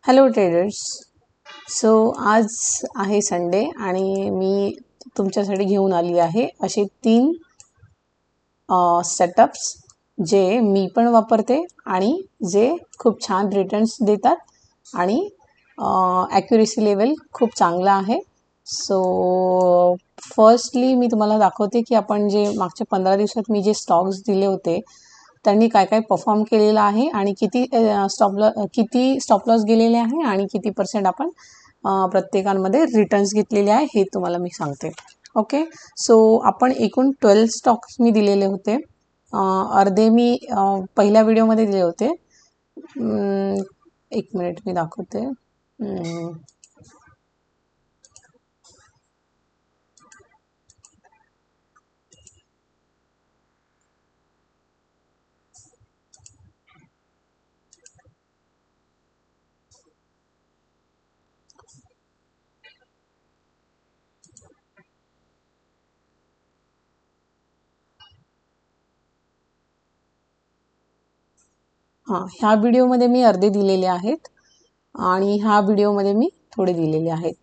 Hello traders. So आज आहे Sunday आणि मी तुमच्यासाठी घेऊन आली आहे असे 3 सेटअप्स जे मी पण वापरते आणि जे खूप छान रिटर्न्स देतात आणि ॲक्युरेसी लेवल खूप चांगला आहे. सो फर्स्टली मी तुम्हाला दाखवते की आपण जे मागच्या 15 दिवसात मी जे स्टॉक्स दिले होते त्यांनी काय काय परफॉर्म केलेलं आहे आणि किती स्टॉप लॉस गेलेले आहे आणि किती % आपण प्रत्येकांमध्ये रिटर्न्स घेतलेले आहे हे तुम्हाला मी सांगते. ओके. सो आपण एकूण 12 स्टॉक्स मी दिलेले होते. अर्धे मी पहिल्या व्हिडिओमध्ये दिले होते. एक मिनिट मी दाखवते. ह्या व्हिडिओमध्ये मी अर्धे दिलेले आहेत आणि ह्या व्हिडिओमध्ये मी थोडे दिलेले आहेत.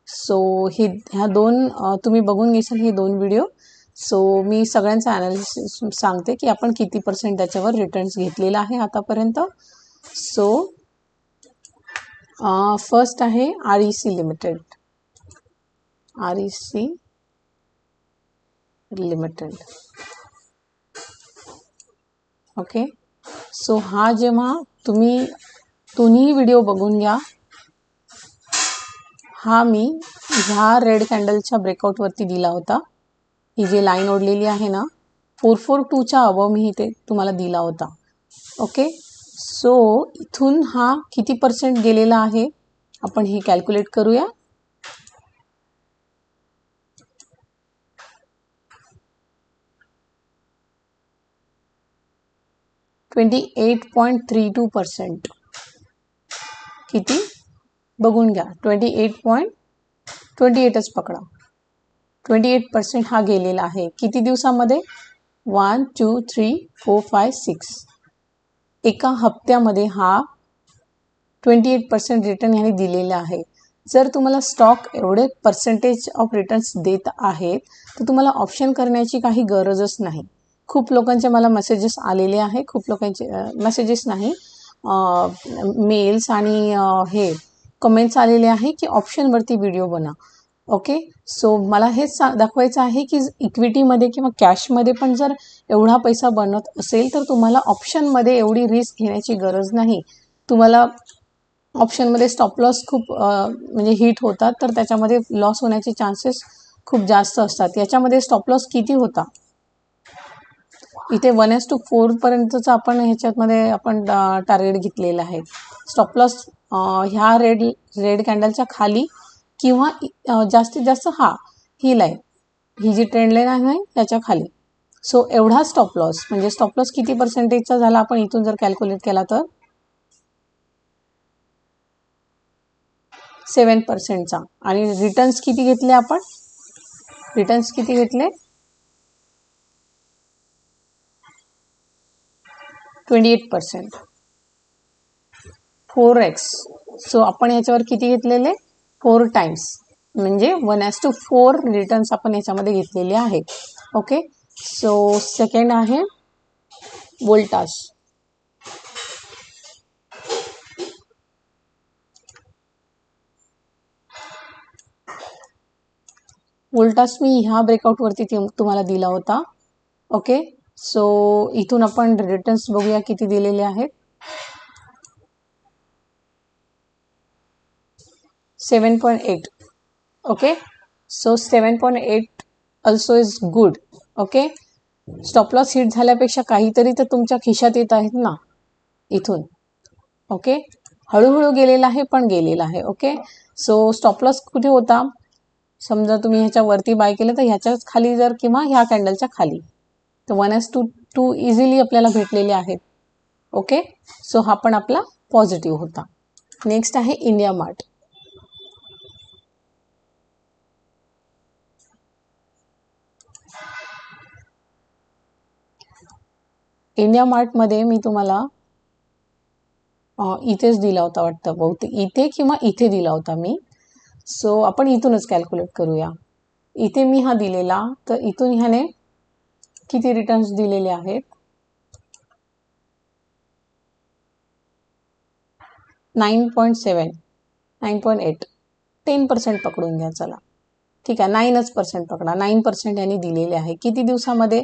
सो ह्या दोन तुम्ही बघून घेशाल हे 2 व्हिडिओ. सो मी सगळ्यांचा ॲनालिसिस सांगते की आपण किती % त्याच्यावर रिटर्न्स घेतलेला आहे आतापर्यंत. सो फर्स्ट आहे REC लिमिटेड. ओके. सो हा जेव्हा तुम्ही दोन्ही व्हिडिओ बघून घ्या. हा मी ह्या रेड कॅन्डलच्या ब्रेकआउटवरती दिला होता. ही जी लाईन ओढलेली आहे ना 442च्या अबव मी इथे तुम्हाला दिला होता. ओके. सो इथून हा किती % गेलेला आहे आपण हे कॅल्क्युलेट करूया. $28.32%. किती बघून घ्या. 28.28च पकडा. 28% हा गेलेला आहे. किती दिवसामध्ये? 1 2 3 4 5 6 एका हप्त्यामध्ये हा 28% रिटर्न ह्याने दिलेला आहे. जर तुम्हाला स्टॉक एवढे पर्सेंटेज ऑफ रिटर्न्स देत आहेत तर तुम्हाला ऑप्शन करण्याची काही गरजच नाही. खूप लोकांचे मला मेसेजेस आलेले आहे. खूप लोकांचे मेसेजेस नाही, मेल्स आणि हे कमेंट्स आलेले आहे की ऑप्शनवरती व्हिडिओ बना. ओके. सो मला हेच दाखवायचं आहे की इक्विटीमध्ये किंवा कॅशमध्ये पण जर एवढा पैसा बनत असेल तर तुम्हाला ऑप्शनमध्ये एवढी रिस्क घेण्याची गरज नाही. तुम्हाला ऑप्शनमध्ये स्टॉप लॉस खूप म्हणजे हिट होतात तर त्याच्यामध्ये लॉस होण्याचे चान्सेस खूप जास्त असतात. याच्यामध्ये स्टॉप लॉस किती होता? इथे 1:4 पर्यंतचा आपण ह्याच्यामध्ये आपण टार्गेट घेतलेलं आहे. स्टॉप लॉस ह्या रेड कॅन्डलच्या खाली किंवा जास्तीत जास्त ही लाईन, ही जी ट्रेंड लाईन आहे त्याच्या खाली. सो एवढा स्टॉप लॉस म्हणजे स्टॉप लॉस किती % झाला आपण इथून जर कॅल्क्युलेट केला तर 7%चा. आणि रिटर्न्स किती घेतले आपण? रिटर्न्स किती घेतले? 28%. 4x. सो आपण याच्यावर किती घेतलेले? 4 टाइम्स म्हणजे 1:4 रिटर्न्स आपण याच्यामध्ये घेतलेले आहे. ओके. सो सेकंड आहे वोल्टास. वोल्टास मी ह्या ब्रेकआउटवरती तुम्हाला दिला होता. ओके. सो इथून आपण रिटर्न्स बघूया किती दिलेले आहेत. 7.8. Okay. So 7.8 also is good. Okay. Stop loss hit झाल्यापेक्षा काहीतरी तर तुमच्या खिशात येत आहेत ना इथून. ओके. हळूहळू गेलेला आहे पण गेलेला आहे. ओके. सो स्टॉप लॉस कुठे होता? समजा तुम्ही ह्याच्या वरती बाय केलं तर ह्याच्याच खाली जर किंवा ह्या कॅन्डलच्या खाली तर 1:2 इझिली आपल्याला भेटलेले आहेत. ओके. सो हा पण आपला पॉझिटिव्ह होता. नेक्स्ट आहे इंडिया मार्ट. इंडिया मार्टमध्ये मी तुम्हाला इथेच दिला होता वाटतं बहुतेक, इथे किंवा इथे दिला होता मी. सो आपण इथूनच कॅल्क्युलेट करूया. इथे मी हा दिलेला, तर इथून ह्याने किती रिटर्न्स दिलेले आहेत? 9.7, 9.8, 10% पकडून घ्या. चला ठीक आहे, 9% पकडा. 9% यांनी दिलेले आहे. किती दिवसामध्ये?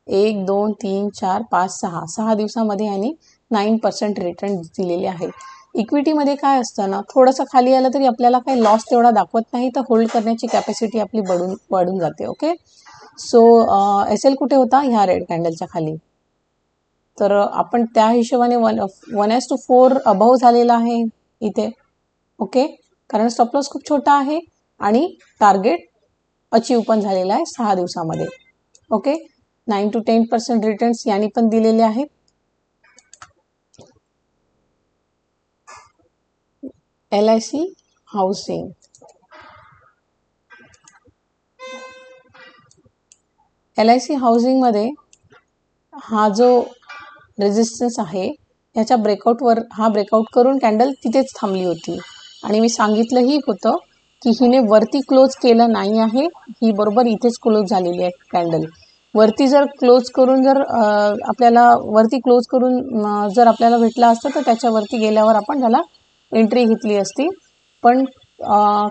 1, 2, 3, 4, 5, 6 दिवसामध्ये यांनी 9% रिटर्न दिलेले आहे. इक्विटीमध्ये काय असतं ना, थोडंसं खाली आलं तरी आपल्याला काही लॉस तेवढा दाखवत नाही, तर होल्ड करण्याची कॅपॅसिटी आपली वाढून जाते. ओके, सो SL कुठे होता? ह्या रेड कॅन्डलच्या खाली. तर आपण त्या हिशोबाने 1:4 अबाव झालेला आहे इथे. ओके, कारण स्टॉप लॉस खूप छोटा आहे आणि टार्गेट अचीव पण झालेला आहे 6 दिवसामध्ये. ओके, 9 to 10% रिटर्न्स यांनी पण दिलेले आहेत. LIC हाऊसिंग, LIC हाऊसिंगमध्ये हा जो रेजिस्टन्स आहे ह्याच्या ब्रेकआउटवर, हा ब्रेकआउट करून कॅन्डल तिथेच थांबली होती. आणि मी सांगितलंही होतं की हिने वरती क्लोज केलं नाही आहे, ही बरोबर इथेच क्लोज झालेली आहे कॅन्डल. वरती जर क्लोज करून जर आपल्याला वरती क्लोज करून जर आपल्याला भेटला असतं तर त्याच्यावरती गेल्यावर आपण त्याला एंट्री घेतली असती. पण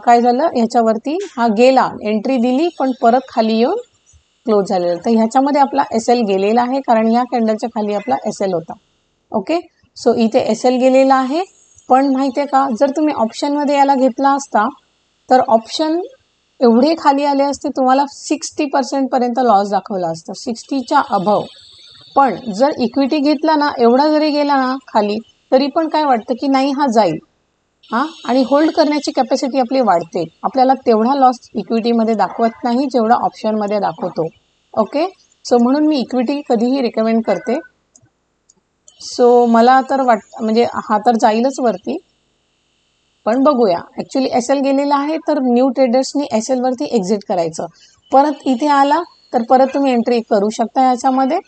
काय झालं, ह्याच्यावरती हा गेला, एंट्री दिली, पण परत खाली येऊन क्लोज झालेला. तर ह्याच्यामध्ये आपला SL गेलेला आहे, कारण या कॅन्डलच्या खाली आपला SL होता. ओके, सो इथे SL गेलेला आहे. पण माहिती आहे का, जर तुम्ही ऑप्शनमध्ये याला घेतला असता तर ऑप्शन एवढे खाली आले असते, तुम्हाला 60% पर्यंत लॉस दाखवला असता, 60च्या अभाव. पण जर इक्विटी घेतला ना, एवढा जरी गेला ना खाली, तरी पण काय वाटतं की नाही हा जाईल, आणि होल्ड करण्याची कॅपॅसिटी आपली वाढते. आपल्याला तेवढा लॉस इक्विटीमध्ये दाखवत नाही जेवढा ऑप्शनमध्ये दाखवतो. ओके, सो म्हणून मी इक्विटी कधीही रिकमेंड करते. सो मला तर म्हणजे हा तर जाईलच वरती, पण बघूया. ॲक्च्युली SL गेलेला आहे, तर न्यू ट्रेडर्सनी SL वरती एक्झिट करायचं. परत इथे आला तर परत तुम्ही एंट्री करू शकता याच्यामध्ये.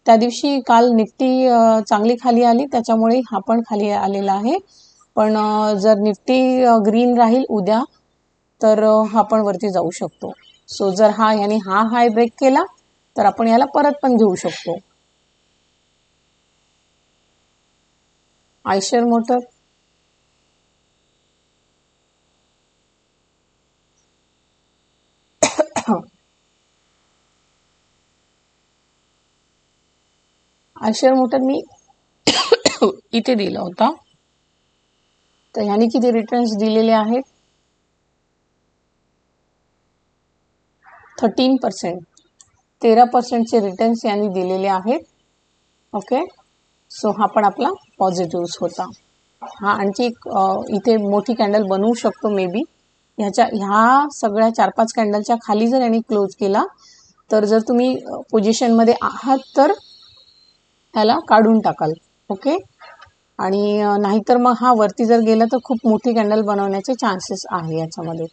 त्या दिवशी काल निफ्टी चांगली खाली आली, त्याच्यामुळे हा पण खाली आलेला आहे. पण जर निफ्टी ग्रीन राहील उद्या तर हा पण वरती जाऊ शकतो. सो जर याने हा हाय ब्रेक केला तर आपण याला परत पण घेऊ शकतो. आयशर मोटर, आयशर मोटर मी इथे दिला होता. तर ह्याने किती रिटर्न्स दिलेले आहेत? 13%, 13%चे रिटर्न्स यांनी दिलेले आहेत. ओके, सो हा पण आपला पॉझिटिव्ह होता. हा आणखी इथे मोठी कॅन्डल बनवू शकतो मे बी. ह्या सगळ्या 4-5 कॅन्डलच्या खाली जर यांनी क्लोज केला तर जर तुम्ही पोझिशनमध्ये आहात तर ह्याला काढून टाकाल. ओके, आणि नाहीतर मग हा वरती जर गेला तर खूप मोठी कॅन्डल बनवण्याचे चान्सेस आहे याच्यामध्ये.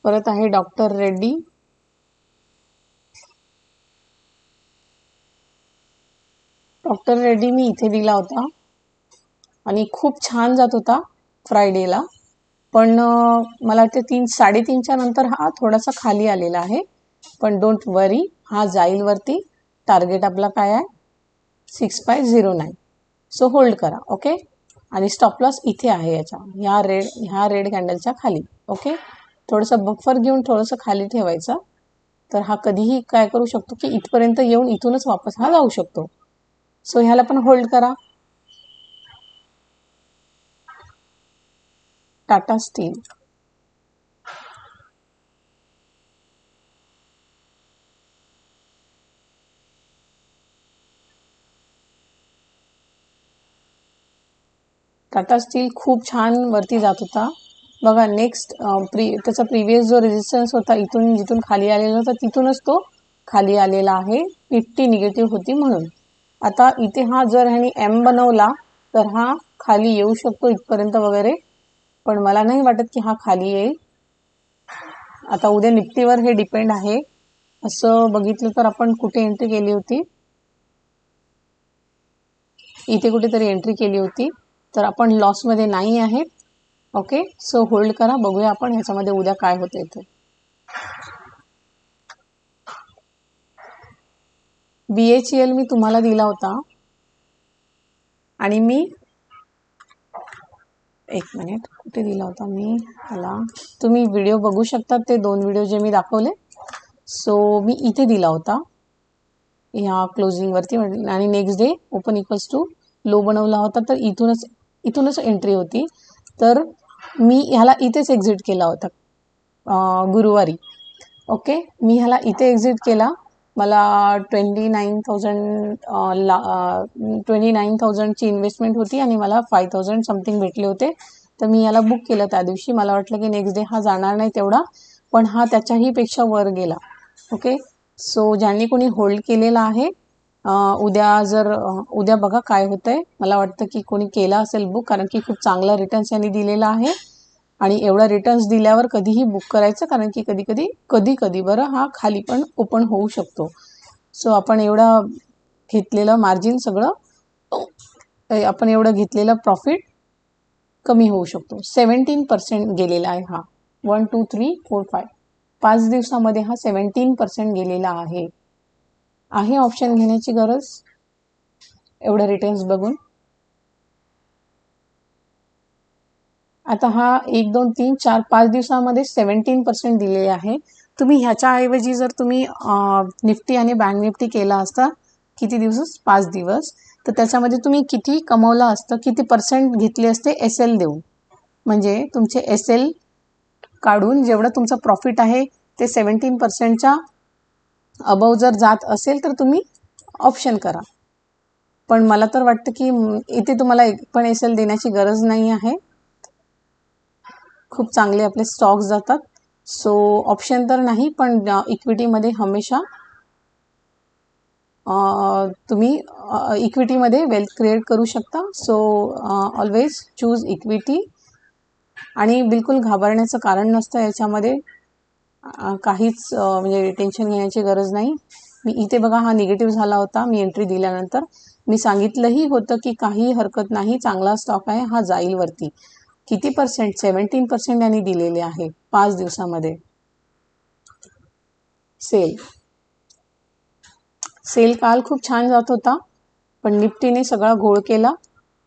परत आहे डॉक्टर रेड्डी. डॉक्टर रेड्डी मी इथे दिला होता आणि खूप छान जात होता फ्रायडेला. पण मला वाटते 3-3.5च्या नंतर हा थोडासा खाली आलेला आहे. पण डोंट वरी, हा जाईल वरती. टार्गेट आपला काय आहे? 6509. सो होल्ड करा. ओके, आणि स्टॉप लॉस इथे आहे ह्या रेड कॅन्डलच्या खाली. ओके, थोडंसं बफर घेऊन थोडंसं खाली ठेवायचं. तर हा कधीही काय करू शकतो की इथपर्यंत येऊन इथूनच वापस हा जाऊ शकतो. सो ह्याला पण होल्ड करा. टाटा स्टील, टाटा स्टील खूप छान वरती जात होता बघा. नेक्स्ट त्याचा प्रिव्हियस जो रेजिस्टन्स होता, इथून जिथून खाली आलेला होता तिथूनच तो खाली आलेला आहे. 50 निगेटिव्ह होती म्हणून. आता इथे हा जर ह्याने M बनवला तर हा खाली येऊ शकतो इथपर्यंत वगैरे, पण मला नाही वाटत की हा खाली येईल. आता उद्या निफ्टीवर हे डिपेंड आहे. असं बघितलं तर आपण कुठे एंट्री केली होती? इथे कुठेतरी एंट्री केली होती, तर आपण लॉसमध्ये नाही आहेत. ओके, सो होल्ड करा, बघूया आपण ह्याच्यामध्ये उद्या काय होते ते. BHEL मी तुम्हाला दिला होता आणि मी एक मिनिट कुठे दिला होता मी ह्याला, तुम्ही व्हिडिओ बघू शकता, ते 2 व्हिडिओ जे मी दाखवले. सो मी इथे दिला होता ह्या क्लोजिंगवरती आणि next day open equals to low बनवला होता, तर इथूनच एंट्री होती. तर मी ह्याला इथेच एक्झिट केला होता गुरुवारी. ओके, मी ह्याला इथे एक्झिट केला. मला 29,000ची इन्व्हेस्टमेंट होती आणि मला 5,000 समथिंग भेटले होते. तर मी याला बुक केलं त्या दिवशी. मला वाटलं की नेक्स्ट डे हा जाणार नाही तेवढा, पण हा त्याच्याही पेक्षा वर गेला. ओके, सो ज्यांनी कोणी होल्ड केलेला आहे, उद्या बघा काय होतंय. मला वाटतं की कोणी केला असेल बुक, कारण की खूप चांगला रिटर्न्स यांनी दिलेला आहे. आणि एवढा रिटर्न्स दिल्यावर कधीही बुक करायचं, कारण की कधी बरं हा खाली पण ओपन होऊ शकतो. सो आपण घेतलेलं मार्जिन सगळं, आपण एवढं घेतलेलं प्रॉफिट कमी होऊ शकतो. 17% गेलेला आहे हा. 1 2 3 4 5 दिवसामध्ये हा 17% गेलेला आहे. ऑप्शन घेण्याची गरज एवढं रिटर्न्स बघून. आता हा 1 2 3 4 5 दिवसामध्ये 17% दिलेले आहे. तुम्ही ह्याच्याऐवजी जर तुम्ही निफ्टी आणि बँक निफ्टी केला असता, किती दिवस, 5 दिवस, तर त्याच्यामध्ये तुम्ही किती कमवलं असतं, किती पर्सेंट घेतले असते SL देऊन. म्हणजे तुमचे SL काढून जेवढं तुमचं प्रॉफिट आहे ते 17%च्या अबव जर जात असेल तर तुम्ही ऑप्शन करा. पण मला तर वाटतं की इथे तुम्हाला एक पण SL देण्याची गरज नाही आहे. खूप चांगले आपले स्टॉक्स जातात. सो ऑप्शन तर नाही, पण इक्विटीमध्ये हमेशा तुम्ही इक्विटीमध्ये वेल्थ क्रिएट करू शकता. So always choose equity. आणि बिलकुल घाबरण्याचं कारण नसतं याच्यामध्ये. काहीच म्हणजे टेन्शन घेण्याची गरज नाही. मी इथे बघा हा निगेटिव्ह झाला होता मी एंट्री दिल्यानंतर. मी सांगितलंही होतं की काही हरकत नाही, चांगला स्टॉक आहे, हा जाईल वरती. किती पर्सेंट, 17% यांनी दिलेले आहे 5 दिवसामध्ये. सेल काल खूप छान जात होता, पण निफ्टीने सगळा घोळ केला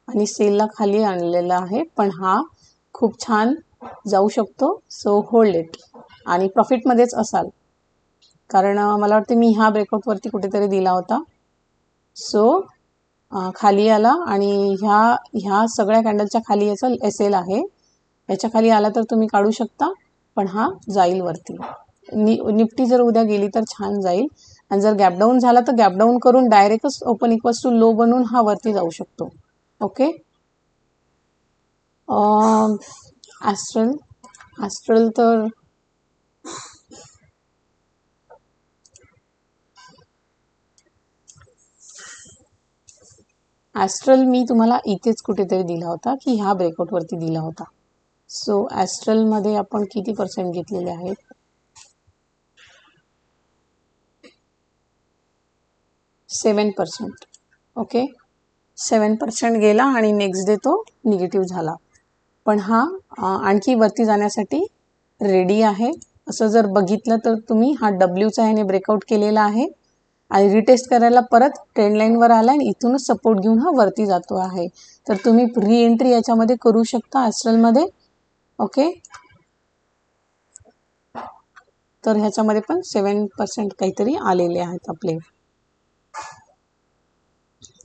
आणि सेलला खाली आणलेला आहे. पण हा खूप छान जाऊ शकतो. सो होल्ड इट आणि प्रॉफिटमध्येच असाल, कारण मला वाटतं मी ह्या ब्रेकआउटवरती कुठेतरी दिला होता. सो खाली आला आणि ह्या सगळ्या कॅन्डलच्या खाली याचा SL आहे. याच्या खाली आला तर तुम्ही काढू शकता, पण हा जाईल वरती. निफ्टी जर उद्या गेली तर छान जाईल. आणि जर गॅपडाऊन झाला तर गॅपडाऊन करून डायरेक्टच ओपन इक्वल्स टू लो बनवून हा वरती जाऊ शकतो. ओके, ॲस्ट्रल तर मी तुम्हाला इथेच कुठेतरी दिला होता की ह्या ब्रेकआउटवरती दिला होता. सो ॲस्ट्रलमध्ये आपण किती पर्सेंट घेतलेले आहेत, 7%. ओके, 7% गेला आणि नेक्स्ट डे तो निगेटिव्ह झाला. पण हा आणखी वरती जाण्यासाठी रेडी आहे. असं जर बघितलं तर तुम्ही हा डब्ल्यूचा ह्याने ब्रेकआउट केलेला आहे आणि रिटेस्ट करायला परत ट्रेंड लाईनवर आला आणि इथूनच सपोर्ट घेऊन हा वरती जातो आहे. तर तुम्ही री एंट्री याच्यामध्ये करू शकता ॲस्ट्रलमध्ये. ओके, तर ह्याच्यामध्ये पण 7% काहीतरी आलेले आहेत आपले.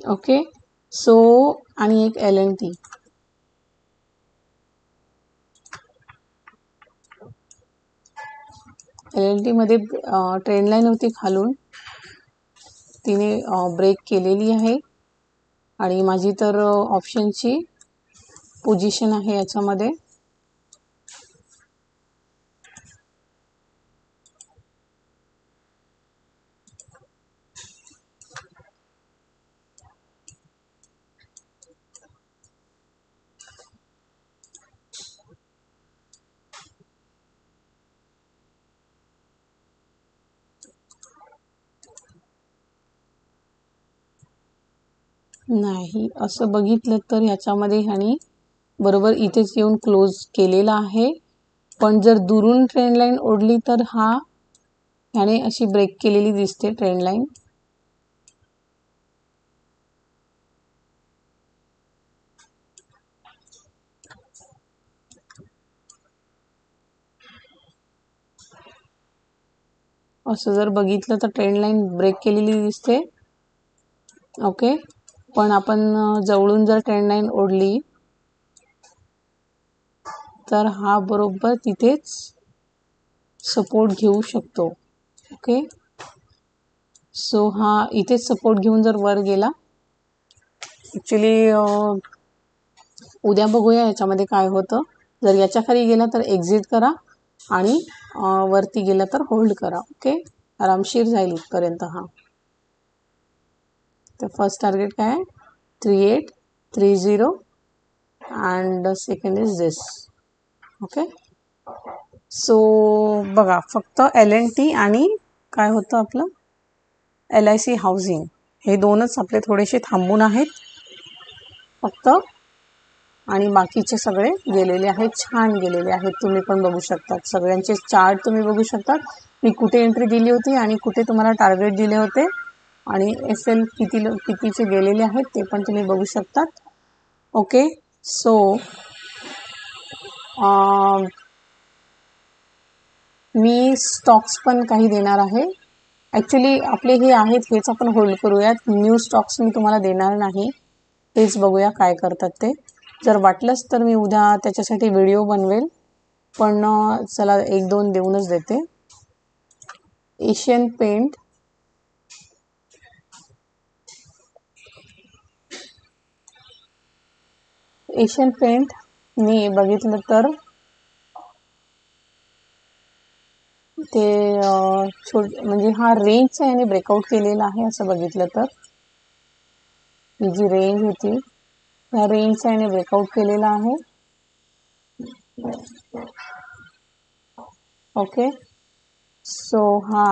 ओके, सो आणि एक LNT. LNT मध्ये ट्रेंड लाईन होती खालून, तिने ब्रेक केलेली आहे आणि माझी तर ऑप्शनची पोझिशन आहे याच्यामध्ये. नाही, असं बघितलं तर ह्याच्यामध्ये ह्यानी बरोबर इथेच येऊन क्लोज केलेला आहे. पण जर दुरून ट्रेंड लाईन ओढली तर ह्याने अशी ब्रेक केलेली दिसते ट्रेंड लाईन. असं जर बघितलं तर ट्रेंड लाईन ब्रेक केलेली दिसते. ओके, पण आपण जवळून जर ट्रेंड लाईन ओढली तर हा बरोबर तिथेच सपोर्ट घेऊ शकतो. ओके, सो हा इथेच सपोर्ट घेऊन जर वर गेला, ॲक्च्युली उद्या बघूया याच्यामध्ये काय होतं. जर याच्या खाली गेला तर एक्झिट करा आणि वरती गेला तर होल्ड करा. ओके, आरामशीर जाईल इथपर्यंत. तर फर्स्ट टार्गेट काय आहे? 3830 and second is this. Okay, so बघा, फक्त LNT आणि काय होतं आपलं LIC हाऊसिंग, हे दोनच आपले थोडेसे थांबून आहेत फक्त, आणि बाकीचे सगळे गेलेले आहेत, छान गेलेले आहेत. तुम्ही पण बघू शकतात, सगळ्यांचे चार्ट तुम्ही बघू शकतात. मी कुठे एंट्री दिली होती आणि कुठे तुम्हाला टार्गेट दिले होते आणि SL कितीचे गेलेले आहेत ते पण तुम्ही बघू शकतात. ओके, सो मी स्टॉक्स पण काही देणार आहे. ॲक्च्युली आपले हे आहेत हेच आपण होल्ड करूयात. न्यू स्टॉक्स मी तुम्हाला देणार नाही, हेच बघूया काय करतात ते. जर वाटलंच तर मी उद्या त्याच्यासाठी व्हिडिओ बनवेल, पण चला 1-2 देऊनच देते. एशियन पेंट, मी बघितलं तर ते म्हणजे हा रेंजचा याने ब्रेकआउट केलेला आहे. असं बघितलं तर ही जी रेंज होती त्या रेंजचा याने ब्रेकआउट केलेला आहे. ओके, सो हा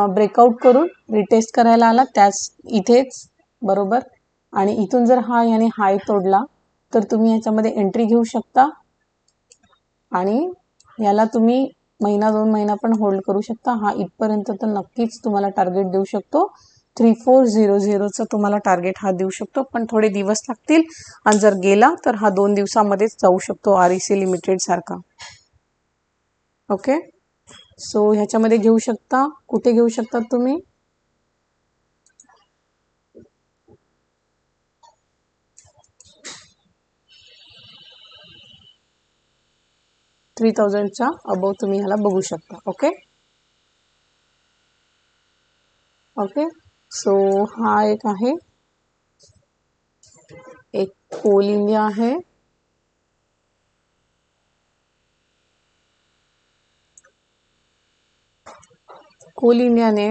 ब्रेकआउट करून रिटेस्ट करायला आला त्याच इथेच बरोबर, आणि इथून जर याने हाय तोडला तर तुम्ही याच्यामध्ये एंट्री घेऊ शकता आणि याला तुम्ही 1-2 महिना पण होल्ड करू शकता. हा इथपर्यंत तर नक्कीच तुम्हाला टार्गेट देऊ शकतो. 3400चं तुम्हाला टार्गेट हा देऊ शकतो, पण थोडे दिवस लागतील. आणि जर गेला तर हा 2 दिवसामध्येच जाऊ शकतो, REC लिमिटेड सारखा. ओके, सो ह्याच्यामध्ये घेऊ शकता. कुठे घेऊ शकता तुम्ही? $3000च्या अबव तुम्ही ह्याला बघू शकता. ओके, सो हा एक आहे, एक कोल इंडिया आहे, कोल इंडियाने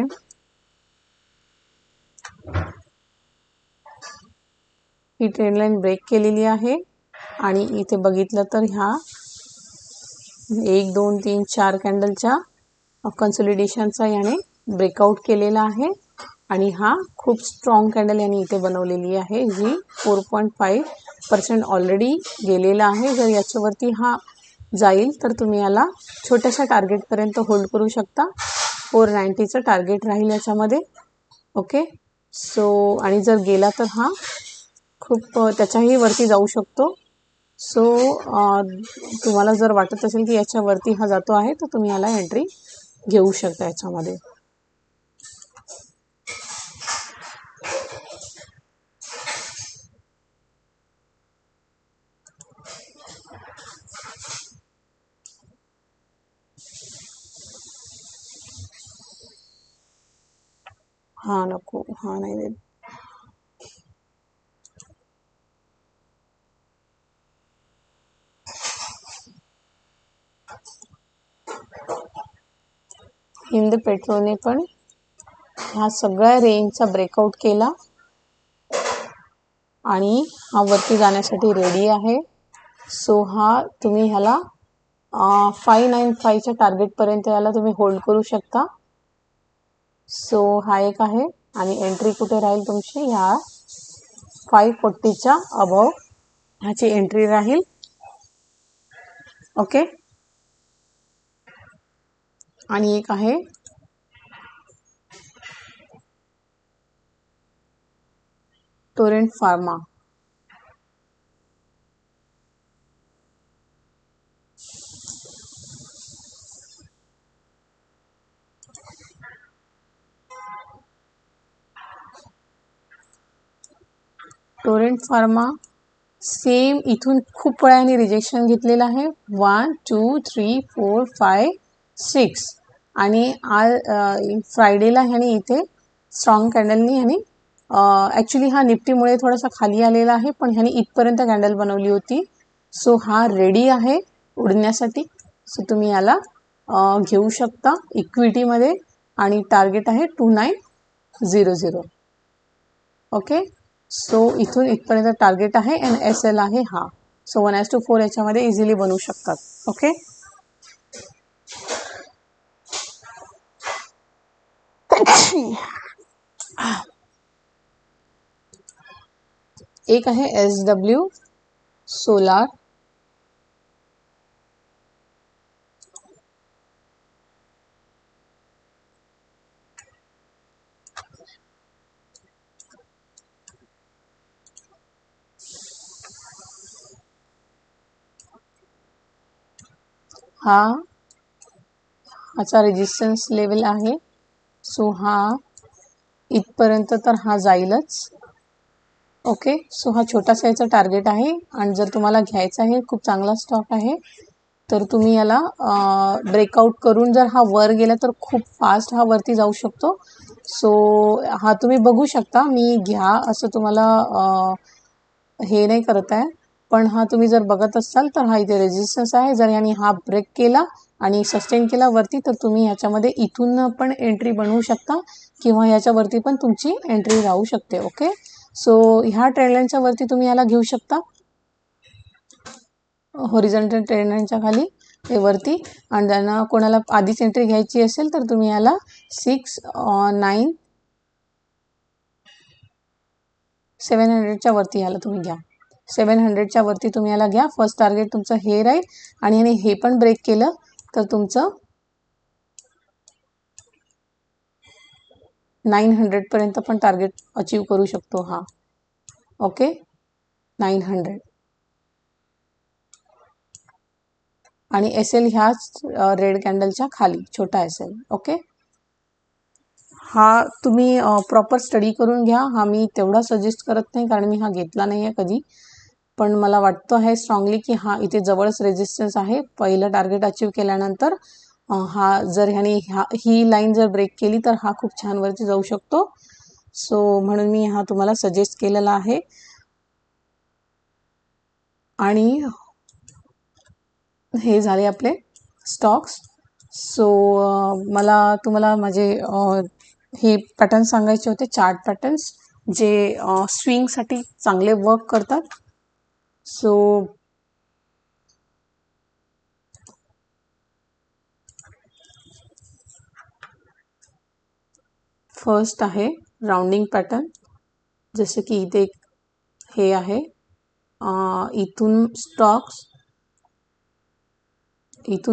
ही ट्रेंड लाईन ब्रेक केलेली आहे आणि इथे बघितलं तर ह्या 1 2 3 4 कॅन्डलच्या कन्सोलिडेशनचा याने ब्रेकआउट केलेला आहे आणि हा खूप स्ट्रॉंग कॅन्डल याने इथे बनवलेली आहे, जी 4.5% ऑलरेडी गेलेला आहे. जर याच्यावरती हा जाईल तर तुम्ही याला छोट्याशा टार्गेटपर्यंत होल्ड करू शकता. 490चं टार्गेट राहील याच्यामध्ये. ओके, सो आणि जर गेला तर हा खूप त्याच्याही वरती जाऊ शकतो. सो तुम्हाला जर वाटत असेल की याच्यावरती हा जातो आहे तर तुम्ही याला एंट्री घेऊ शकता याच्यामध्ये. हा नको, हा नाही देत. हिंद पेट्रोलने पण ह्या सगळ्या रेंजचा ब्रेकआउट केला आणि हा वरती जाण्यासाठी रेडी आहे. सो हा तुम्ही ह्याला 595च्या टार्गेटपर्यंत याला तुम्ही होल्ड करू शकता. सो हा एक आहे. आणि एंट्री कुठे राहील तुमची ह्या 540च्या अबव ह्याची एंट्री राहील. ओके. आणि एक आहे Torrent pharma. Torrent pharma same इथून खूप वेळाने रिजेक्शन घेतलेलं आहे. 1 2 3 4 5 6 आणि आज फ्रायडेला ह्याने इथे स्ट्रॉंग कॅन्डलनी ह्याने ॲक्च्युली हा निफ्टीमुळे थोडासा खाली आलेला आहे, पण ह्याने इथपर्यंत कॅन्डल बनवली होती. सो हा रेडी आहे उडण्यासाठी. सो तुम्ही याला घेऊ शकता इक्विटीमध्ये आणि टार्गेट आहे 2900. ओके. सो इथून इथपर्यंत टार्गेट आहे आणि SL आहे हा. सो 1:4 याच्यामध्ये इझिली बनवू शकतात. ओके. एक आहे SW सोलार. ह्याचा रेजिस्टन्स लेवल आहे. सो हा इथपर्यंत तर हा जाईलच. ओके. सो हा छोटासा याचा टार्गेट आहे आणि जर तुम्हाला घ्यायचा आहे, खूप चांगला स्टॉक आहे, तर तुम्ही याला ब्रेकआउट करून जर हा वर गेला तर खूप फास्ट हा वरती जाऊ शकतो. सो हा तुम्ही बघू शकता. मी घ्या असं तुम्हाला हे नाही करत आहे, पण हा तुम्ही जर बघत असाल तर हा इथे रेजिस्टन्स आहे. जर याने हा ब्रेक केला आणि सस्टेन केला वरती तर तुम्ही ह्याच्यामध्ये इथून पण एंट्री बनवू शकता किंवा ह्याच्यावरती पण तुमची एंट्री राहू शकते. ओके. सो ह्या ट्रेंडलाईनच्या वरती तुम्ही याला घेऊ शकता, हॉरिझॉन्टल ट्रेंडलाईनच्या खाली हे वरती. आणि त्यांना कोणाला आधीच एंट्री घ्यायची असेल तर तुम्ही याला 6 9 700च्या वरती याला तुम्ही घ्या. 700च्या वरती तुम्ही याला घ्या. फर्स्ट टार्गेट तुमचं हे राहील आणि याने हे पण ब्रेक केलं तर तुमचं 900 पर्यंत पण टार्गेट अचीव करू शकतो हा. ओके. 900 आणि SL ह्याच रेड कॅन्डलच्या खाली छोटा SL. ओके. हा तुम्ही प्रॉपर स्टडी करून घ्या. हा मी तेवढा सजेस्ट करत नाही कारण मी हा घेतला नाही आहे कधी, पण मला वाटतं आहे स्ट्रॉंगली की हा इथे जवळच रेजिस्टन्स आहे. पहिलं टार्गेट अचीव केल्यानंतर हा जर ह्याने ही लाईन जर ब्रेक केली तर हा खूप छान वरती जाऊ शकतो. सो म्हणून मी हा तुम्हाला सजेस्ट केलेला आहे. आणि हे झाले आपले स्टॉक्स. सो मला तुम्हाला माझे हे पॅटर्न सांगायचे होते, चार्ट पॅटर्न्स जे स्विंगसाठी चांगले वर्क करतात. सो फर्स्ट आहे राउंडिंग पॅटर्न. जसं की इथे हे आहे, इथून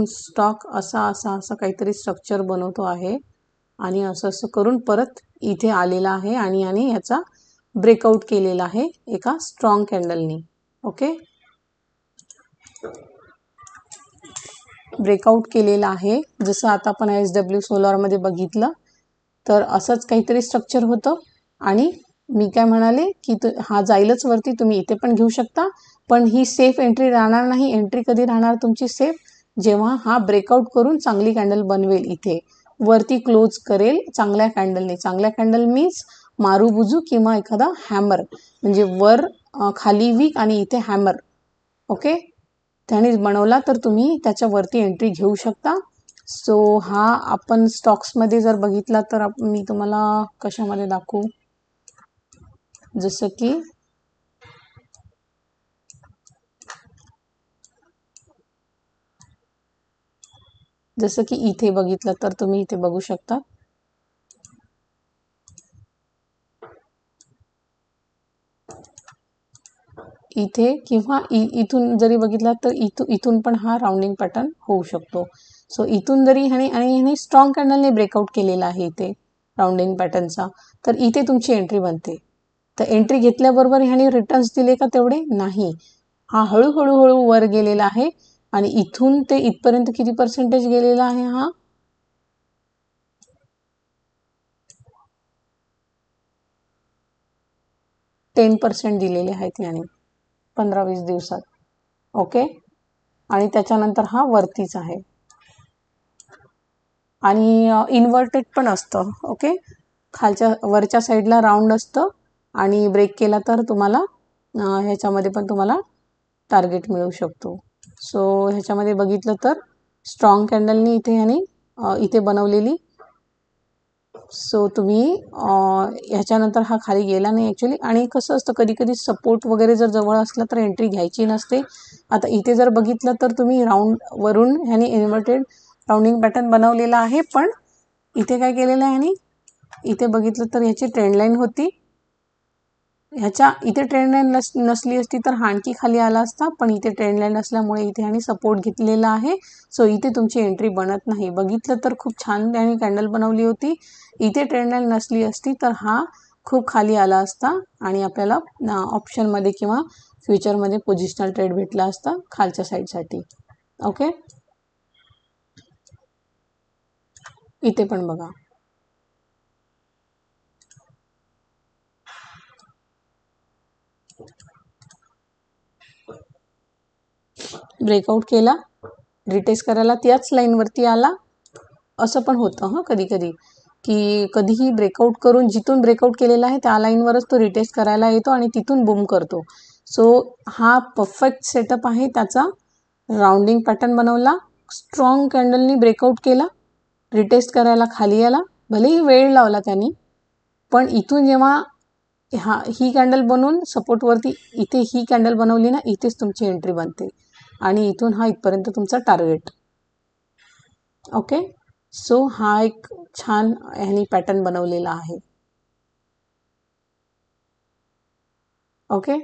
स्टॉक असा काहीतरी स्ट्रक्चर बनवतो आहे आणि असं करून परत इथे आलेला आहे आणि याचा ब्रेकआउट केलेला आहे एका स्ट्रॉंग कॅन्डलनी. ओके. ब्रेकआउट केलेला आहे जसं आता आपण SW सोलारमध्ये बघितलं तर असंच काहीतरी स्ट्रक्चर होतं. आणि मी काय म्हणाले की हा जाईलच वरती, तुम्ही इथे पण घेऊ शकता, पण ही सेफ एंट्री राहणार नाही. एंट्री कधी राहणार तुमची सेफ, जेव्हा हा ब्रेकआउट करून चांगली कॅन्डल बनवेल, इथे वरती क्लोज करेल चांगल्या कॅन्डलने. चांगल्या कॅन्डल मीन्स मारूबुजू किंवा एखादा हॅमर, म्हणजे वर खाली वीक आणि इथे हॅमर. ओके. त्याने बनवला तर तुम्ही त्याच्यावरती एंट्री घेऊ शकता. सो हा आपण स्टॉक्समध्ये जर बघितला तर मी तुम्हाला कशामध्ये दाखवू, जसं की इथे बघितलं तर तुम्ही इथे बघू शकता. इथे किंवा इथून जरी बघितला तर इथून पण हा राउंडिंग पॅटर्न होऊ शकतो. सो इथून जरी ह्याने स्ट्रॉंग कॅन्डलने ब्रेकआउट केलेला आहे इथे राउंडिंग पॅटर्नचा, तर इथे तुमची एंट्री बनते. तर एंट्री घेतल्याबरोबर ह्याने रिटर्न्स दिले का तेवढे नाही, हा हळूहळू हळू वर गेलेला आहे आणि इथून ते इथपर्यंत किती पर्सेंटेज गेलेला आहे, हा 10% दिलेले आहेत याने 15-20 दिवसात. ओके, आणि त्याच्यानंतर हा वरतीच आहे आणि इन्व्हर्टेड पण असतं. ओके, वरच्या साईडला राऊंड असतं आणि ब्रेक केला तर तुम्हाला ह्याच्यामध्ये पण तुम्हाला टार्गेट मिळू शकतो. सो ह्याच्यामध्ये बघितलं तर स्ट्रॉंग कॅन्डलनी इथे बनवलेली. सो तुम्ही ह्याच्यानंतर हा खाली गेला नाही ॲक्च्युली. आणि कसं असतं, कधी कधी सपोर्ट वगैरे जर जवळ असला तर एंट्री घ्यायची नसते. आता इथे जर बघितलं तर तुम्ही वरून ह्याने इन्व्हर्टेड राउंडिंग पॅटर्न बनवलेला आहे, पण इथे काय केलेलं आहे ह्याने, इथे बघितलं तर ह्याची ट्रेंड लाईन होती. इथे ट्रेंड लाईन नसली असती तर हा आणखी खाली आला असता, पण इथे ट्रेंड लाईन असल्यामुळे इथे आणि सपोर्ट घेतलेला आहे. सो इथे तुमची एंट्री बनत नाही. बघितलं तर खूप छान त्याने कॅन्डल बनवली होती. इथे ट्रेंड लाईन नसली असती तर हा खूप खाली आला असता आणि आपल्याला ऑप्शनमध्ये किंवा फ्युचरमध्ये पोझिशनल ट्रेड भेटला असता खालच्या साईडसाठी. ओके, इथे पण बघा, ब्रेकआउट केला, रिटेस्ट करायला त्याच लाईनवरती आला. असं पण होतं कधी कधी, की कधीही ब्रेकआउट करून जिथून ब्रेकआउट केलेला आहे त्या लाईनवरच तो रिटेस्ट करायला येतो आणि तिथून बूम करतो. सो हा परफेक्ट सेटअप आहे त्याचा. राउंडिंग पॅटर्न बनवला, स्ट्रॉंग कॅन्डलनी ब्रेकआउट केला, रिटेस्ट करायला खाली आला, भलेही वेळ लावला त्यांनी, पण इथून जेव्हा ही कॅन्डल बनवून सपोर्टवरती इथे ही कॅन्डल बनवली ना, इथेच तुमची एंट्री बनते आणि इथून हा इथपर्यंत तुमचा टार्गेट. ओके, सो हा एक छान ह्यानी पॅटर्न बनवलेला आहे. ओके,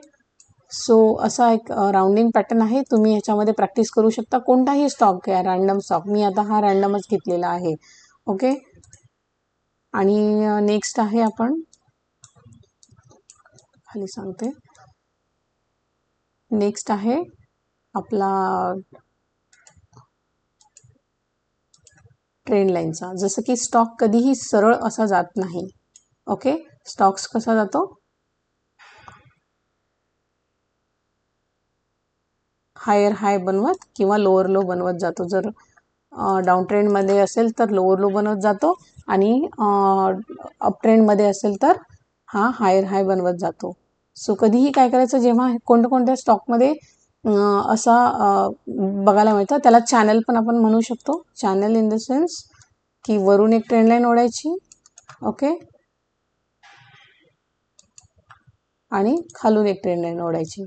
सो असा एक राउंडिंग पॅटर्न आहे. तुम्ही ह्याच्यामध्ये प्रॅक्टिस करू शकता. कोणताही स्टॉक घ्या, रॅन्डम स्टॉक. मी आता हा रॅन्डमच घेतलेला आहे. ओके, आणि नेक्स्ट आहे, आपण खाली सांगते, नेक्स्ट आहे आपला ट्रेंड लाईनचा. जसं की स्टॉक कधीही सरळ असा जात नाही. ओके, स्टॉक्स कसा जातो, हायर हाय बनवत किंवा लोअर लो बनवत जातो. जर डाऊन ट्रेंडमध्ये असेल तर लोअर लो बनवत जातो आणि अप ट्रेंडमध्ये असेल तर हा हायर हाय बनवत जातो. सो कधीही काय करायचं, जेव्हा कोणत्या स्टॉकमध्ये असा बघायला मिळतं, त्याला चॅनल पण आपण म्हणू शकतो. चॅनल इन द सेन्स की वरून एक ट्रेंड लाईन ओढायची, ओके, आणि खालून एक ट्रेंड लाईन ओढायची.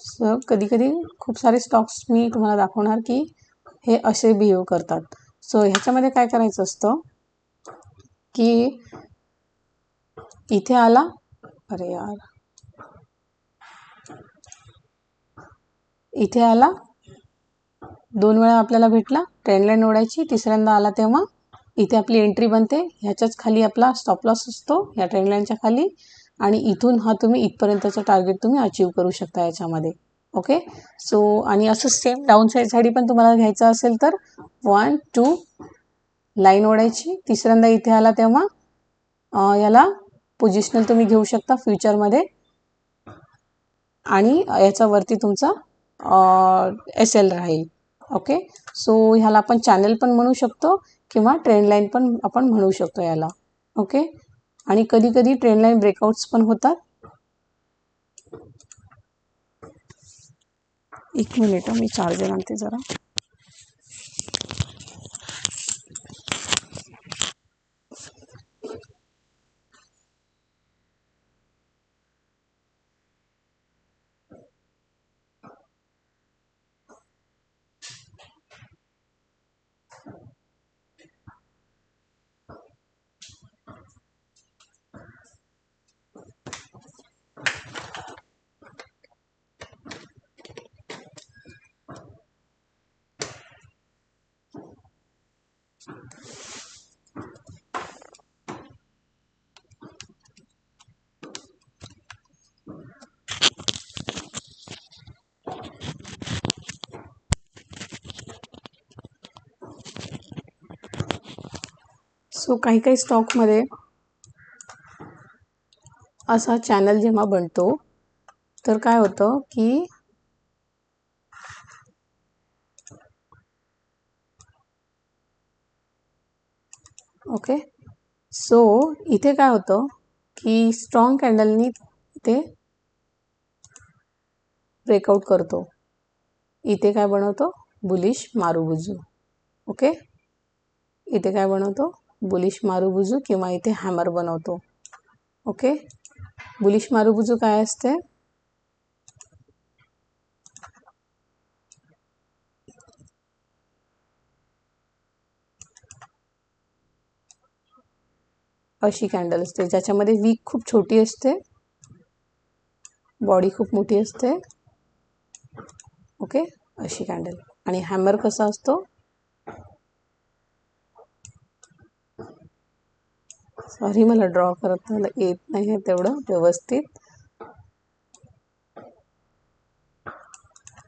सो कधी कधी खूप सारे स्टॉक्स मी तुम्हाला दाखवणार की हे असे बिहेव करतात. सो ह्याच्यामध्ये काय करायचं असतं की इथे आला, अरे यार, इथे आला, 2 वेळा आपल्याला भेटला, ट्रेंड लाईन ओढायची, तिसऱ्यांदा आला तेव्हा इथे आपली एंट्री बनते. ह्याच्याच खाली आपला स्टॉप लॉस असतो, या ट्रेंड लाईनच्या खाली, आणि इथून हा तुम्ही इथपर्यंतचा टार्गेट तुम्ही अचीव करू शकता याच्यामध्ये. ओके, सो आणि असं सेम डाऊन साईडसाठी पण तुम्हाला घ्यायचं असेल तर 1, 2 लाईन ओढायची, तिसऱ्यांदा इथे आला तेव्हा याला पोझिशनल तुम्ही घेऊ शकता फ्युचरमध्ये, आणि याच्यावरती तुमचा SL राहील. ओके, सो ह्याला आपण चॅनल पण म्हणू शकतो किंवा ट्रेंड लाईन पण आपण म्हणू शकतो याला. ओके, आणि कधी कधी ट्रेंड लाईन ब्रेकआउट्स पण होतात. एक मिनिट, मी चार्जर आणते जरा. सो काही काही स्टॉकमध्ये असा चॅनल जेव्हा बनतो तर काय होतं की ओके, सो इथे काय होतं की स्ट्रॉंग कॅन्डलनी इथे ब्रेकआउट करतो, इथे काय बनवतो बुलिश मारुबुजू. ओके, इथे काय बनवतो बुलिश मारुबुजू किंवा इथे हॅमर बनवतो. ओके, बुलिश मारुबुजू काय असते, अशी कॅन्डल असते ज्याच्यामध्ये वीक खूप छोटी असते, बॉडी खूप मोठी असते. ओके, अशी कॅन्डल. आणि हॅमर कसा असतो, सॉरी मला ड्रॉ करता येत नाही आहे तेवढं व्यवस्थित.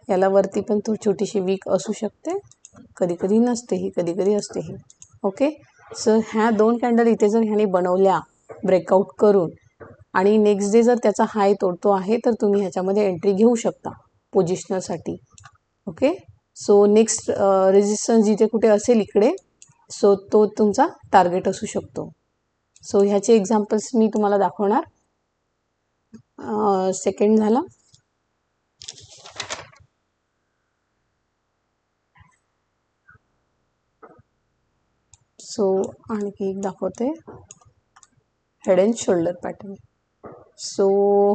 याला वरती पण तो छोटीशी वीक असू शकते, कधी कधी नसते ही, कधी कधी असते ही. ओके, सो ह्या दोन कॅन्डल इथे जर ह्याने बनवल्या ब्रेकआउट करून आणि नेक्स्ट डे जर त्याचा हाय तोडतो आहे तर तुम्ही ह्याच्यामध्ये एंट्री घेऊ शकता पोझिशनरसाठी. ओके, सो नेक्स्ट रेजिस्टन्स जिथे कुठे असेल इकडे, सो तो तुमचा टार्गेट असू शकतो. सो ह्याचे एक्झाम्पल्स मी तुम्हाला दाखवणार. सेकंड झाला. सो आणखी एक दाखवते, head and shoulder pattern. So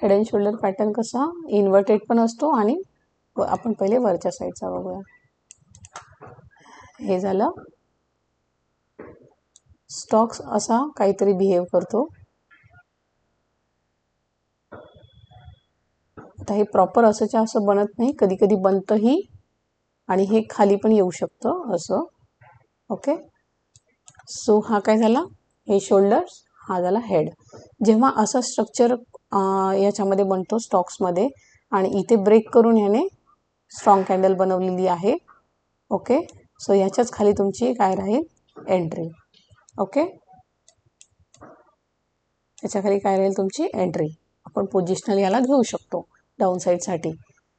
head and shoulder pattern कसा इन्व्हर्टेड पण असतो आणि आपण पहिले वरच्या साईडचा बघूया. हे झालं, स्टॉक्स असा काहीतरी बिहेव करतो. आता हे प्रॉपर असंच्या असं बनत नाही, कधी कधी बनतंही आणि हे खाली पण येऊ शकतं असं. ओके, सो हा काय झाला, हे शोल्डर्स, हा झाला हेड. जेव्हा असा स्ट्रक्चर याच्यामध्ये बनतो स्टॉक्समध्ये आणि इथे ब्रेक करून ह्याने स्ट्रॉंग कॅन्डल बनवलेली आहे. ओके, सो ह्याच्याच खाली तुमची काय राहील, एंट्री. ओके, याच्या खाली काय राहील तुमची एंट्री. आपण पोझिशनल याला घेऊ शकतो डाऊन साईडसाठी.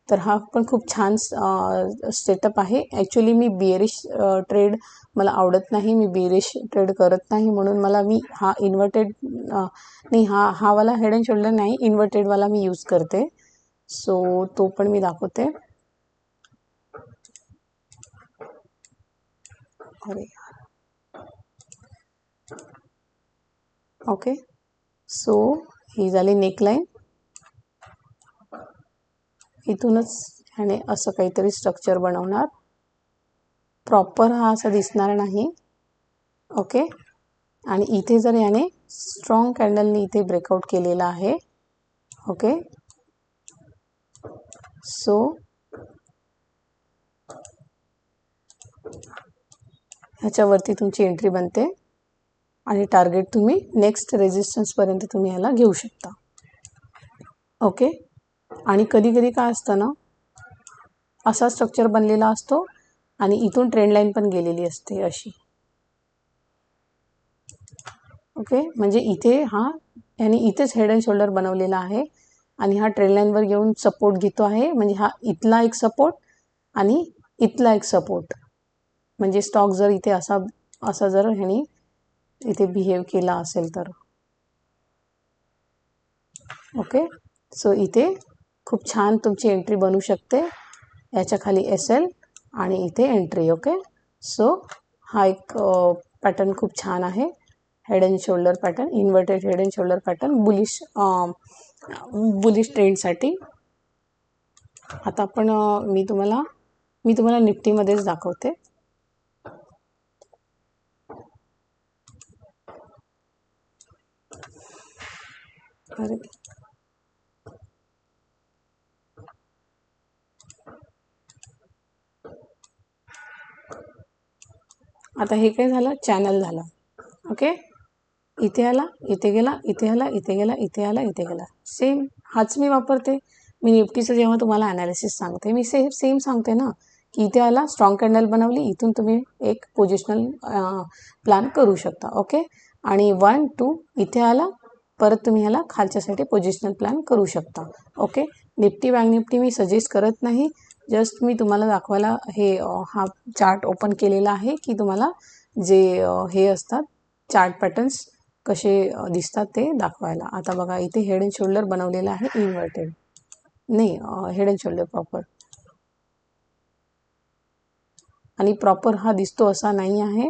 तर हा पण खूप छान सेटअप आहे. ॲक्च्युली मी बिअरिश ट्रेड मला आवडत नाही, मी बिअरिश ट्रेड करत नाही, म्हणून मी हा इन्व्हर्टेड नाही, हा वाला हेड अँड शोल्डर नाही, इन्व्हर्टेडवाला मी यूज करते. सो तो पण मी दाखवते. अरे ओके, सो ही झाली नेकलाईन. इथूनच ह्याने असं काहीतरी स्ट्रक्चर बनवणार, प्रॉपर हा असा दिसणार नाही. ओके, आणि इथे जर याने स्ट्रॉंग कॅन्डलने इथे ब्रेकआउट केलेला आहे. ओके, सो ह्याच्यावरती तुमची एंट्री बनते आणि टार्गेट तुम्ही नेक्स्ट रेजिस्टन्सपर्यंत तुम्ही ह्याला घेऊ शकता. ओके, आणि कधी कधी काय असतं ना, असा स्ट्रक्चर बनलेला असतो आणि इथून ट्रेंड लाईन पण गेलेली असते अशी. ओके, म्हणजे इथे याने इथेच हेड अँड शोल्डर बनवलेला आहे आणि हा ट्रेंड लाईनवर घेऊन सपोर्ट घेतो आहे. म्हणजे हा इथला एक सपोर्ट आणि इथला एक सपोर्ट, म्हणजे स्टॉक जर इथे असा जर ह्याने इथे बिहेव केला असेल तर. ओके, सो इथे खूप छान तुमची एंट्री बनू शकते. याच्या खाली SL आणि इथे एंट्री. ओके, सो हा एक पॅटर्न खूप छान आहे, head and shoulder pattern, inverted head and shoulder pattern bullish ट्रेंडसाठी. आता आपण मी तुम्हाला निफ्टीमध्येच दाखवते. अरे आता हे काय झालं, चॅनल झालं. ओके, इथे आला, इथे गेला, इथे आला, इथे गेला, इथे आला, इथे गेला. सेम हाच मी वापरते. मी निफ्टीचं जेव्हा तुम्हाला ॲनालिसिस सांगते मी सेम सांगते ना, की इथे आला स्ट्रॉंग कॅन्डल बनवली, इथून तुम्ही एक पोझिशनल प्लॅन करू शकता. ओके, आणि 1 2 इथे आला, परत तुम्ही ह्याला खालच्या साठी पोझिशनल प्लॅन करू शकता. ओके, निफ्टी बँक निफ्टी मी सजेस्ट करत नाही, जस्ट मी तुम्हाला दाखवायला हे हा चार्ट ओपन केलेला आहे की तुम्हाला जे हे असतात चार्ट पॅटर्न्स कसे दिसतात ते दाखवायला. आता बघा इथे हेड अँड शोल्डर बनवलेला आहे इन्व्हर्टेड, नाही हेड अँड शोल्डर प्रॉपर, आणि प्रॉपर हा दिसतो असा नाही आहे.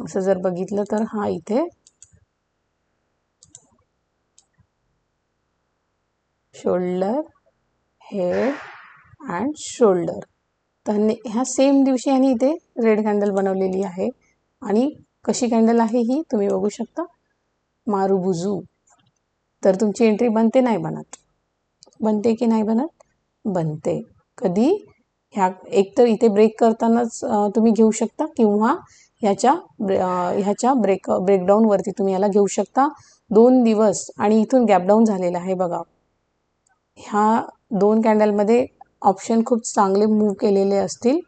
असं जर बघितलं तर हा इथे शोल्डर, हेड अँड शोल्डर, तर ह्या सेम दिवशी आणि इथे रेड कॅन्डल बनवलेली आहे. आणि कशी कॅन्डल आहे ही तुम्ही बघू शकता, मारुबुजू. तर तुमची एंट्री बनते नाही बनत, बनते की नाही बनत, बनते. कधी ह्या एक तर इथे ब्रेक करतानाच तुम्ही घेऊ शकता, किंवा ह्याच्या ब्रेकडाऊनवरती तुम्ही याला घेऊ शकता 2 दिवस, आणि इथून गॅपडाऊन झालेला आहे बघा. ह्या 2 कॅन्डलमध्ये ऑप्शन खूप चांगले मूव्ह केलेले असतील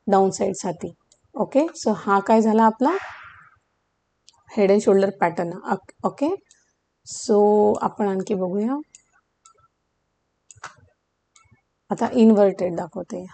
डाऊन साईडसाठी. ओके, सो हा काय झाला आपला head and shoulder pattern. Okay, so आपण आणखी बघूया. आता इन्व्हर्टेड दाखवते.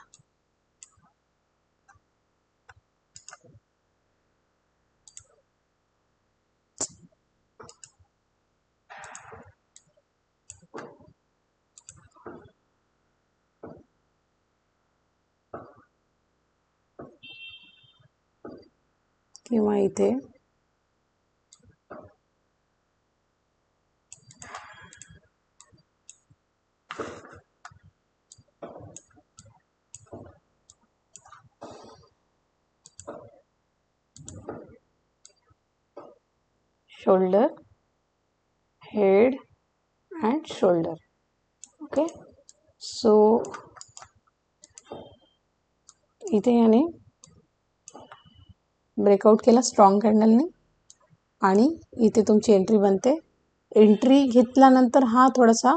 किंवा इथे shoulder, head and shoulder. Okay, so इथे याने ब्रेकआउट केला स्ट्रॉंग कॅन्डलने, आणि इथे तुमची एंट्री बनते. एंट्री घेतल्यानंतर हा थोडासा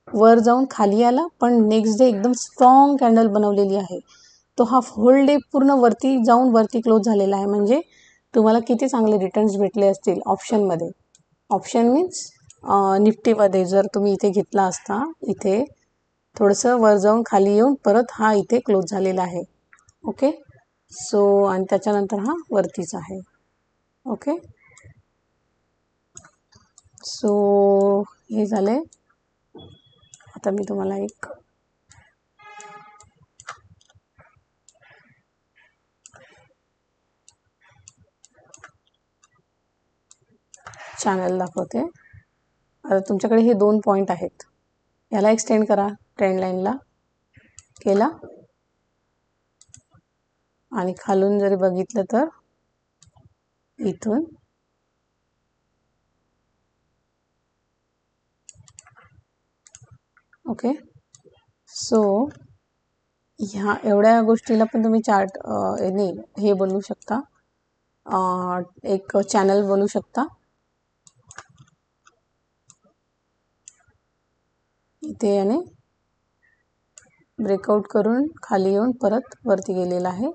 वर जाऊन खाली आला, पण नेक्स्ट डे एकदम स्ट्रॉंग कॅन्डल बनवलेली आहे. तो हा होल डे पूर्ण वरती जाऊन वरती क्लोज झालेला आहे. म्हणजे तुम्हाला किती चांगले रिटर्न्स भेटले असतील ऑप्शनमध्ये. ऑप्शन मीन्स निफ्टीमध्ये जर तुम्ही इथे घेतला असता, इथे थोडंसं वर जाऊन खाली येऊन परत हा इथे क्लोज झालेला आहे. ओके, सो आणि त्याच्यानंतर हा वरतीच आहे. ओके, सो हे झाले. आता मी तुम्हाला एक चॅनल दाखवते. आता तुमच्याकडे हे 2 पॉईंट आहेत, याला एक्सटेंड करा ट्रेंड लाईनला, केला, आणि खालून जरी बघितलं तर इथून ओके, सो ह्या एवढ्या गोष्टीला पण तुम्ही चार्ट नाही हे बनवू शकता, एक चॅनल बनवू शकता. इथे याने ब्रेकआउट करून खाली येऊन परत वरती गेलेला आहे.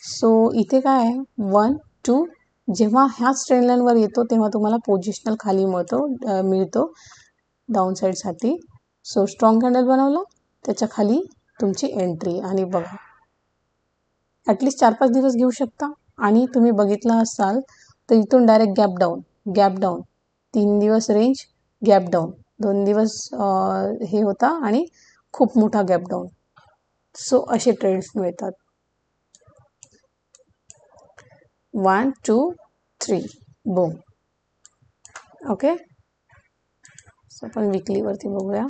सो इथे काय आहे 1 2, जेव्हा ह्याच ट्रेंड लाईनवर येतो तेव्हा तुम्हाला पोझिशनल खाली मिळतो डाऊन साईडसाठी. सो स्ट्रॉंग कॅन्डल बनवला, त्याच्या खाली तुमची एंट्री, आणि बघा ॲटलिस्ट 4-5 दिवस घेऊ शकता. आणि तुम्ही बघितला असाल तर इथून डायरेक्ट गॅप डाऊन 3 दिवस रेंज, गॅप डाऊन 2 दिवस हे होता, आणि खूप मोठा गॅप डाऊन. सो असे ट्रेंड्स मिळतात. 1 2 3 बूम. ओके, सो आपण विकलीवरती बघूया.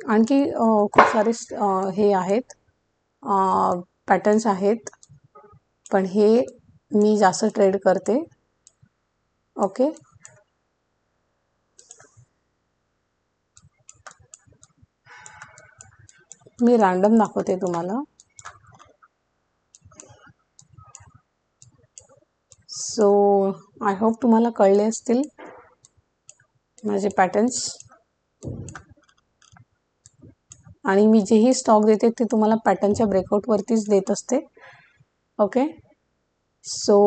आणखी खूप सारे हे आहेत, पॅटर्न्स आहेत, पण हे मी जास्त ट्रेड करते. ओके, मी रँडम दाखवते तुम्हाला. सो आय होप तुम्हाला कळले असतील माझे पॅटर्न्स. आणि मी जेही स्टॉक देते ते तुम्हाला पॅटर्नच्या ब्रेकआउटवरतीच देत असते. ओके. सो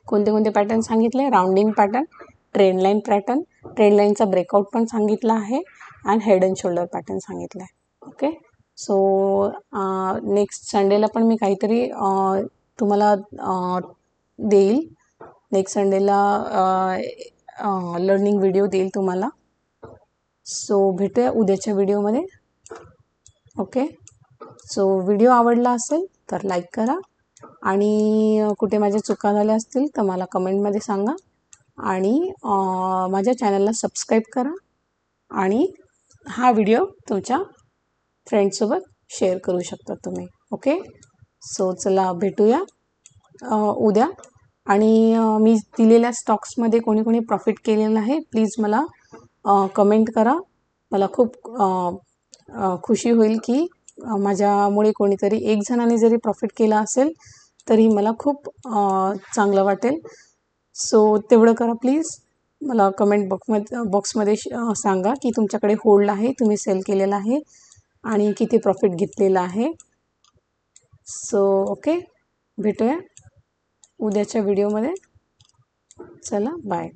कोणते कोणते पॅटर्न सांगितले? Rounding pattern, trend line pattern, trend लाईनचा ब्रेकआउट पण सांगितला आहे, आणि हेड अँड शोल्डर पॅटर्न सांगितला आहे. ओके. सो नेक्स्ट संडेला पण मी काहीतरी तुम्हाला देईल. नेक्स्ट संडेला लर्निंग व्हिडिओ देईल तुम्हाला. सो भेटूया उद्याच्या व्हिडिओमध्ये. ओके. सो व्हिडिओ आवडला असेल तर लाईक करा, आणि कुठे माझ्या चुका झाल्या असतील तर मला कमेंटमध्ये सांगा, आणि माझ्या चॅनलला सबस्क्राईब करा, आणि हा व्हिडिओ तुमच्या फ्रेंड्ससोबत शेअर करू शकता तुम्ही. ओके. सो चला भेटूया उद्या. आणि मी दिलेल्या स्टॉक्समध्ये कोणी कोणी प्रॉफिट केलेलं आहे प्लीज मला कमेंट करा. मला खूप खुशी होईल की माझ्यामुळे कोणीतरी एक जणाने जरी प्रॉफिट केला असेल तरी मला खूप चांगलं वाटेल. सो तेवढं करा प्लीज. मला कमेंट बॉक्समध्ये सांगा की तुमच्याकडे होल्ड आहे, तुम्ही सेल केलेला आहे, आणि किती प्रॉफिट घेतलेलं आहे. सो ओके, भेटूया उद्याच्या व्हिडिओमध्ये. चला बाय.